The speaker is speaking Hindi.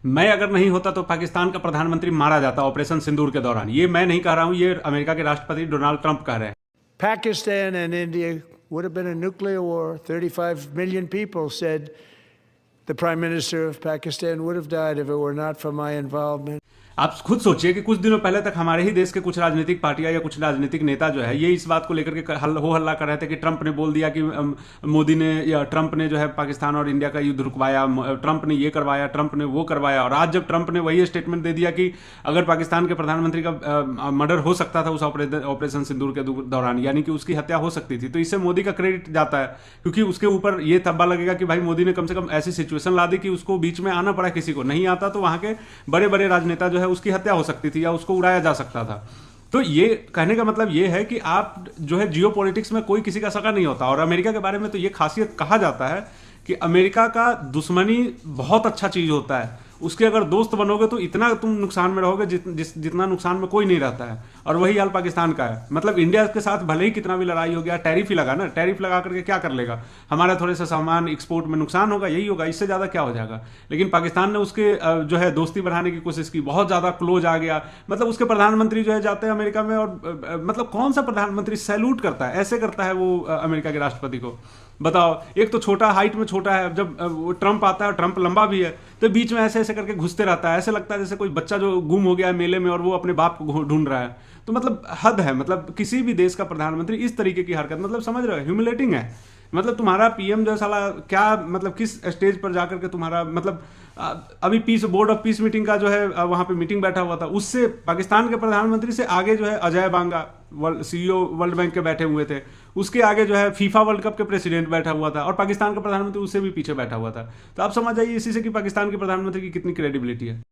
मैं अगर नहीं होता तो पाकिस्तान का प्रधानमंत्री मारा जाता ऑपरेशन सिंदूर के दौरान। ये मैं नहीं कह रहा हूं, ये अमेरिका के राष्ट्रपति डोनाल्ड ट्रंप कह रहे हैं। Pakistan and India would have been a nuclear war. 35 million people said the Prime Minister of Pakistan would have died if it were not for my involvement. आप खुद सोचिए कि कुछ दिनों पहले तक हमारे ही देश के कुछ राजनीतिक पार्टियां या कुछ राजनीतिक नेता जो है ये इस बात को लेकर के हो हल्ला कर रहे थे कि ट्रंप ने बोल दिया कि मोदी ने या ट्रंप ने जो है पाकिस्तान और इंडिया का युद्ध रुकवाया, ट्रंप ने ये करवाया, ट्रंप ने वो करवाया। और आज जब ट्रंप ने वही स्टेटमेंट दे दिया कि अगर पाकिस्तान के प्रधानमंत्री का मर्डर हो सकता था उस ऑपरेशन सिंदूर के दौरान, यानी कि उसकी हत्या हो सकती थी, तो इससे मोदी का क्रेडिट जाता है, क्योंकि उसके ऊपर ये तब्बा लगेगा कि भाई मोदी ने कम से कम ऐसी सिचुएशन ला दी कि उसको बीच में आना पड़ा, किसी को नहीं आता तो वहां के बड़े बड़े राजनेता जो है उसकी हत्या हो सकती थी या उसको उड़ाया जा सकता था। तो ये कहने का मतलब ये है कि आप जो है जियो पॉलिटिक्स में कोई किसी का सगा नहीं होता। और अमेरिका के बारे में तो ये खासियत कहा जाता है कि अमेरिका का दुश्मनी बहुत अच्छा चीज होता है, उसके अगर दोस्त बनोगे तो इतना तुम नुकसान में रहोगे जितना नुकसान में कोई नहीं रहता है। और वही हाल पाकिस्तान का है। मतलब इंडिया के साथ भले ही कितना भी लड़ाई हो गया, टैरिफ ही लगा ना, टैरिफ लगा करके क्या कर लेगा, हमारा थोड़े से सामान एक्सपोर्ट में नुकसान होगा, यही होगा, इससे ज्यादा क्या हो जाएगा। लेकिन पाकिस्तान ने उसके जो है दोस्ती बढ़ाने की कोशिश की, बहुत ज्यादा क्लोज आ गया। मतलब उसके प्रधानमंत्री जो है जाते हैं अमेरिका में और मतलब कौन सा प्रधानमंत्री सैल्यूट करता है, ऐसे करता है वो अमेरिका के राष्ट्रपति को। बताओ, एक तो छोटा, हाइट में छोटा है, जब वो ट्रंप आता है, ट्रंप लंबा भी है, तो बीच में ऐसे ऐसे करके घुसते रहता है, ऐसे लगता है जैसे कोई बच्चा जो गुम हो गया है मेले में और वो अपने बाप को ढूंढ रहा है। तो मतलब हद है, मतलब किसी भी देश का प्रधानमंत्री इस तरीके की हरकत, मतलब समझ रहे हो, ह्यूमिलेटिंग है। मतलब तुम्हारा पीएम जो साला क्या, मतलब किस स्टेज पर जाकर के तुम्हारा मतलब अभी peace board of peace meeting का जो है वहां पे मीटिंग बैठा हुआ था, उससे पाकिस्तान के प्रधानमंत्री से आगे जो है अजय बांगा सीईओ वर्ल्ड बैंक के बैठे हुए थे, उसके आगे जो है फीफा वर्ल्ड कप के प्रेसिडेंट बैठा हुआ था और पाकिस्तान का प्रधानमंत्री उससे भी पीछे बैठा हुआ था। तो आप समझ जाइए इसी से कि पाकिस्तान के प्रधानमंत्री की कितनी क्रेडिबिलिटी है।